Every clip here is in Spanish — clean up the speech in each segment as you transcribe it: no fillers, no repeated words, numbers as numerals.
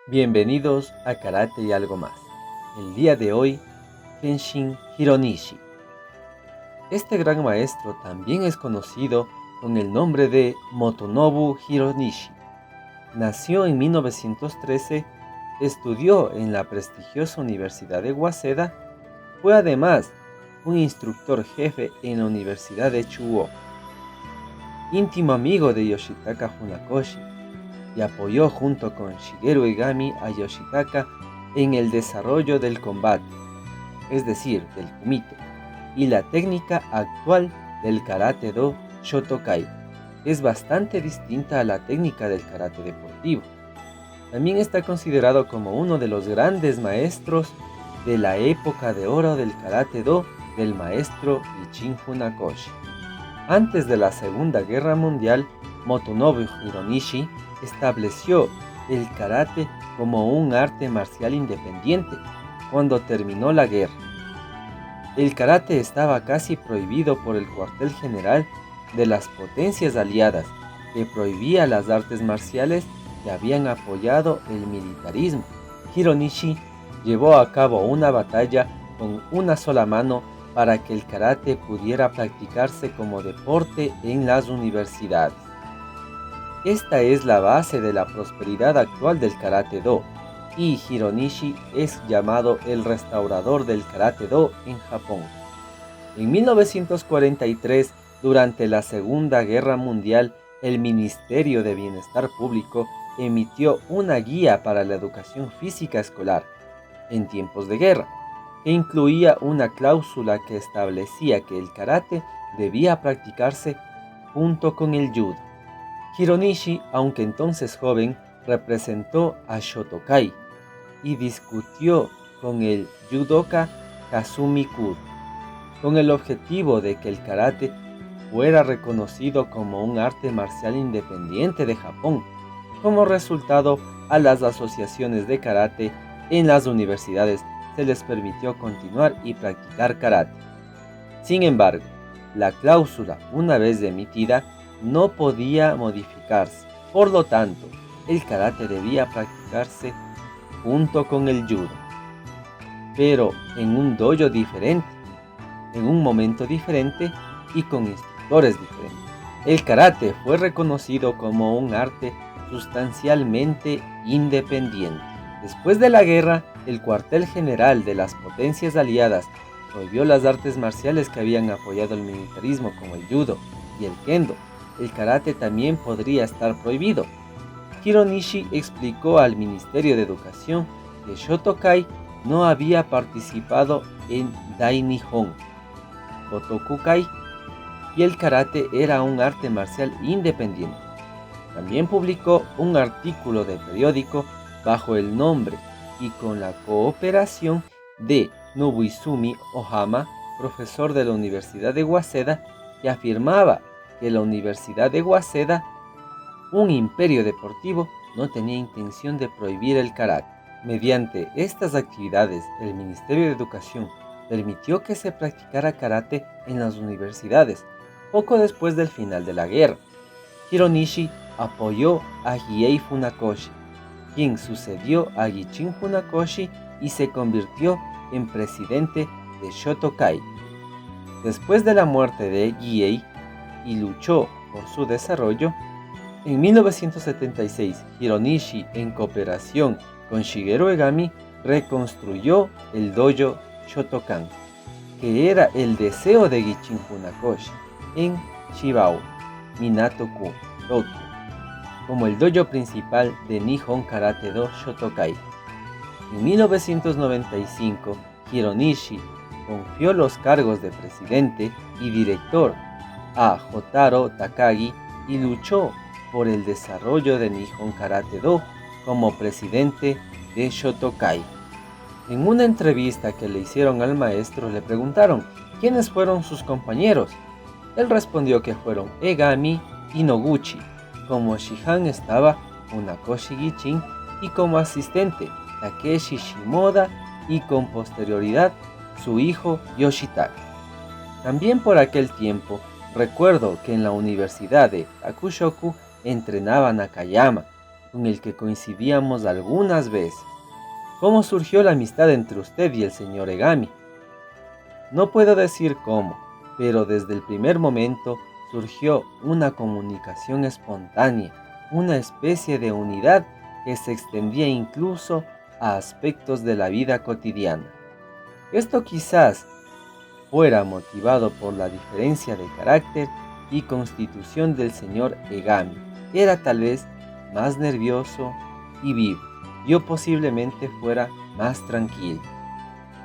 Bienvenidos a Karate y algo más. El día de hoy, Kenshin Hironishi. Este gran maestro también es conocido con el nombre de Motonobu Hironishi. Nació en 1913, estudió en la prestigiosa Universidad de Waseda, fue además un instructor jefe en la Universidad de Chuo, íntimo amigo de Yoshitaka Funakoshi, y apoyó junto con Shigeru Egami a Yoshitaka en el desarrollo del combate, es decir, del kumite, y la técnica actual del Karate-Do Shotokai. Es bastante distinta a la técnica del karate deportivo. También está considerado como uno de los grandes maestros de la época de oro del Karate-Do del maestro Ichin Funakoshi. Antes de la Segunda Guerra Mundial, Motonobu Hironishi estableció el karate como un arte marcial independiente cuando terminó la guerra. El karate estaba casi prohibido por el cuartel general de las potencias aliadas, que prohibía las artes marciales que habían apoyado el militarismo. Hironishi llevó a cabo una batalla con una sola mano para que el karate pudiera practicarse como deporte en las universidades. Esta es la base de la prosperidad actual del Karate-Do, y Hironishi es llamado el restaurador del Karate-Do en Japón. En 1943, durante la Segunda Guerra Mundial, el Ministerio de Bienestar Público emitió una guía para la educación física escolar en tiempos de guerra, que incluía una cláusula que establecía que el karate debía practicarse junto con el judo. Hironishi, aunque entonces joven, representó a Shotokai y discutió con el judoka Kazumi Kudo, con el objetivo de que el karate fuera reconocido como un arte marcial independiente de Japón. Como resultado, a las asociaciones de karate en las universidades se les permitió continuar y practicar karate. Sin embargo, la cláusula, una vez emitida, no podía modificarse. Por lo tanto, el karate debía practicarse junto con el judo, pero en un dojo diferente, en un momento diferente y con instructores diferentes. El karate fue reconocido como un arte sustancialmente independiente. Después de la guerra, el cuartel general de las potencias aliadas prohibió las artes marciales que habían apoyado el militarismo, como el judo y el kendo. El karate también podría estar prohibido. Hironishi explicó al Ministerio de Educación que Shotokai no había participado en Dai Nihon Kotokukai y el karate era un arte marcial independiente. También publicó un artículo de periódico bajo el nombre y con la cooperación de Nobuizumi Ohama, profesor de la Universidad de Waseda, que afirmaba que la Universidad de Waseda, un imperio deportivo, no tenía intención de prohibir el karate. Mediante estas actividades, el Ministerio de Educación permitió que se practicara karate en las universidades, poco después del final de la guerra. Hironishi apoyó a Hiei Funakoshi, quien sucedió a Gichin Funakoshi y se convirtió en presidente de Shotokai. Después de la muerte de Hiei y luchó por su desarrollo, en 1976 Hironishi, en cooperación con Shigeru Egami, reconstruyó el dojo Shotokan, que era el deseo de Gichin Funakoshi, en Shibao, Minato-ku, Tokio, como el dojo principal de Nihon Karate-Do Shotokai. En 1995, Hironishi confió los cargos de presidente y director a Jotaro Takagi y luchó por el desarrollo de Nihon Karate-Do como presidente de Shotokai. En una entrevista que le hicieron al maestro, le preguntaron quiénes fueron sus compañeros. Él respondió que fueron Egami y Noguchi. Como Shihan estaba Funakoshi Gichin y como asistente Takeshi Shimoda y con posterioridad su hijo Yoshitaka. También por aquel tiempo recuerdo que en la Universidad de Takushoku entrenaba Nakayama, con el que coincidíamos algunas veces. ¿Cómo surgió la amistad entre usted y el señor Egami? No puedo decir cómo, pero desde el primer momento surgió una comunicación espontánea, una especie de unidad que se extendía incluso a aspectos de la vida cotidiana. Esto quizás fuera motivado por la diferencia de carácter y constitución del señor Egami. Era tal vez más nervioso y vivo. Yo posiblemente fuera más tranquilo.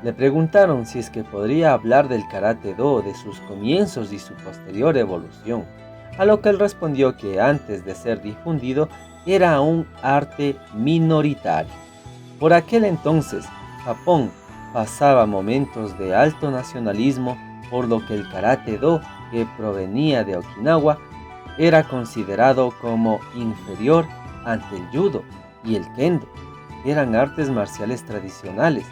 Le preguntaron si es que podría hablar del Karate-Do, de sus comienzos y su posterior evolución, a lo que él respondió que antes de ser difundido era un arte minoritario. Por aquel entonces, Japón pasaba momentos de alto nacionalismo, por lo que el Karate-Do, que provenía de Okinawa, era considerado como inferior ante el Judo y el Kendo, que eran artes marciales tradicionales.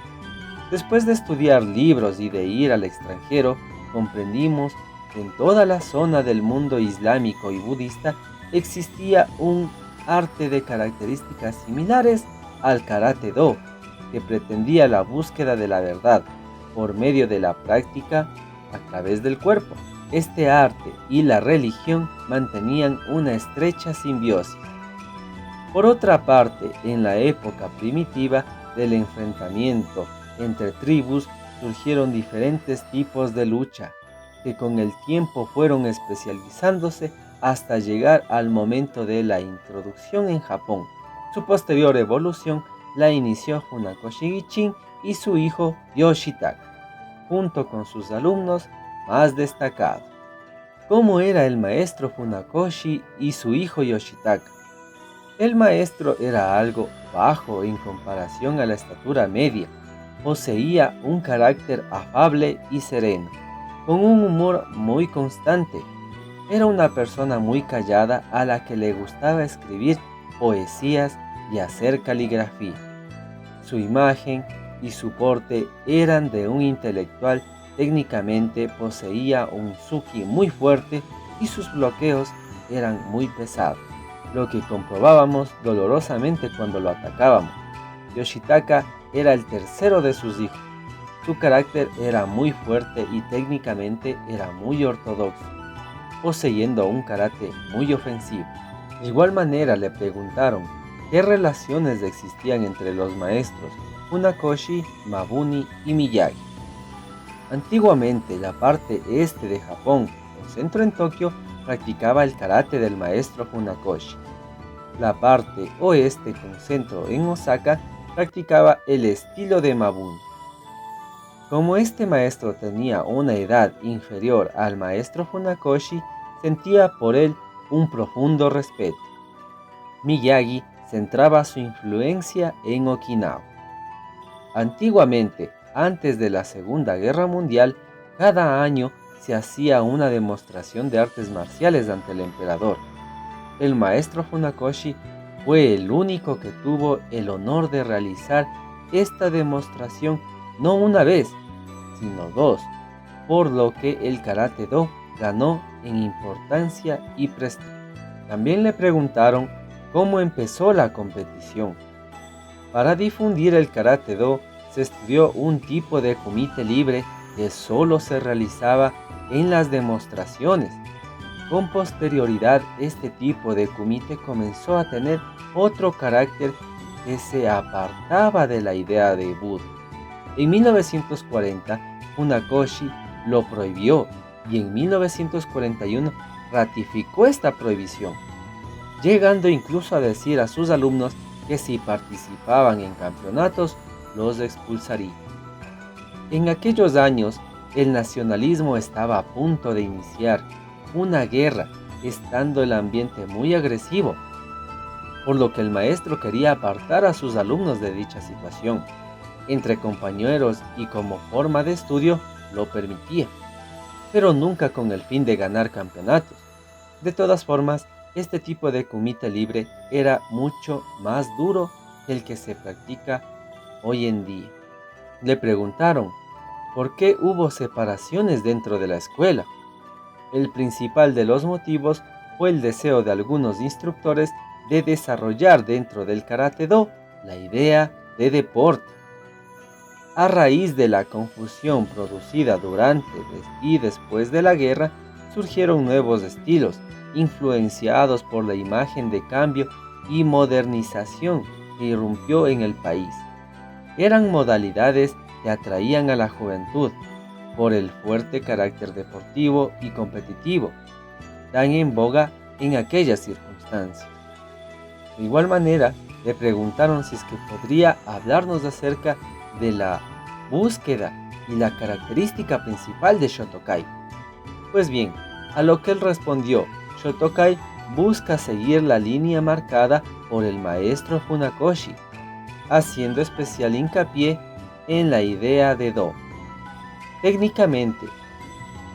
Después de estudiar libros y de ir al extranjero, comprendimos que en toda la zona del mundo islámico y budista existía un arte de características similares al Karate-Do, que pretendía la búsqueda de la verdad por medio de la práctica a través del cuerpo. Este arte y la religión mantenían una estrecha simbiosis. Por otra parte, en la época primitiva del enfrentamiento entre tribus surgieron diferentes tipos de lucha, que con el tiempo fueron especializándose hasta llegar al momento de la introducción en Japón. Su posterior evolución la inició Funakoshi Gichin y su hijo Yoshitaka, junto con sus alumnos más destacados. ¿Cómo era el maestro Funakoshi y su hijo Yoshitaka? El maestro era algo bajo en comparación a la estatura media. Poseía un carácter afable y sereno, con un humor muy constante. Era una persona muy callada a la que le gustaba escribir poesías y hacer caligrafía. Su imagen y su porte eran de un intelectual. Técnicamente poseía un Suki muy fuerte y sus bloqueos eran muy pesados, lo que comprobábamos dolorosamente cuando lo atacábamos. Yoshitaka era el tercero de sus hijos. Su carácter era muy fuerte y técnicamente era muy ortodoxo, poseyendo un karate muy ofensivo. De igual manera le preguntaron qué relaciones existían entre los maestros Funakoshi, Mabuni y Miyagi. Antiguamente, la parte este de Japón, con centro en Tokio, practicaba el karate del maestro Funakoshi. La parte oeste, con centro en Osaka, practicaba el estilo de Mabuni. Como este maestro tenía una edad inferior al maestro Funakoshi, sentía por él un profundo respeto. Miyagi centraba su influencia en Okinawa. Antiguamente, antes de la Segunda Guerra Mundial, cada año se hacía una demostración de artes marciales ante el emperador. El maestro Funakoshi fue el único que tuvo el honor de realizar esta demostración no una vez, sino dos, por lo que el Karate-Do ganó en importancia y prestigio. También le preguntaron cómo empezó la competición. Para difundir el Karate-Do se estudió un tipo de kumite libre que solo se realizaba en las demostraciones. Con posterioridad, este tipo de kumite comenzó a tener otro carácter que se apartaba de la idea de Buda. En 1940, Funakoshi lo prohibió y en 1941 ratificó esta prohibición, llegando incluso a decir a sus alumnos que si participaban en campeonatos, los expulsaría. En aquellos años, el nacionalismo estaba a punto de iniciar una guerra, estando el ambiente muy agresivo, por lo que el maestro quería apartar a sus alumnos de dicha situación. Entre compañeros y como forma de estudio lo permitía, pero nunca con el fin de ganar campeonatos. De todas formas, este tipo de kumite libre era mucho más duro que el que se practica hoy en día. Le preguntaron por qué hubo separaciones dentro de la escuela. El principal de los motivos fue el deseo de algunos instructores de desarrollar dentro del Karate-Do la idea de deporte. A raíz de la confusión producida durante y después de la guerra, surgieron nuevos estilos, influenciados por la imagen de cambio y modernización que irrumpió en el país. Eran modalidades que atraían a la juventud por el fuerte carácter deportivo y competitivo, tan en boga en aquellas circunstancias. De igual manera, le preguntaron si es que podría hablarnos acerca de la búsqueda y la característica principal de Shotokai. Pues bien, a lo que él respondió, Shotokai busca seguir la línea marcada por el maestro Funakoshi, haciendo especial hincapié en la idea de Do. Técnicamente,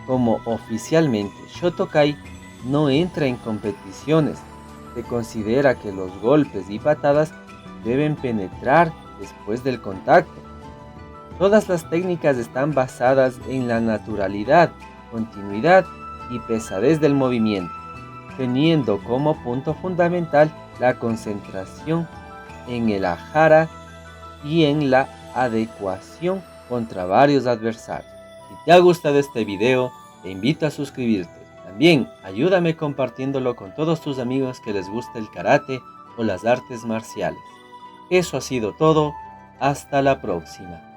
como oficialmente, Shotokai no entra en competiciones. Se considera que los golpes y patadas deben penetrar después del contacto. Todas las técnicas están basadas en la naturalidad, continuidad y pesadez del movimiento, teniendo como punto fundamental la concentración en el ahara y en la adecuación contra varios adversarios. Si te ha gustado este video, te invito a suscribirte. También ayúdame compartiéndolo con todos tus amigos que les gusta el karate o las artes marciales. Eso ha sido todo. Hasta la próxima.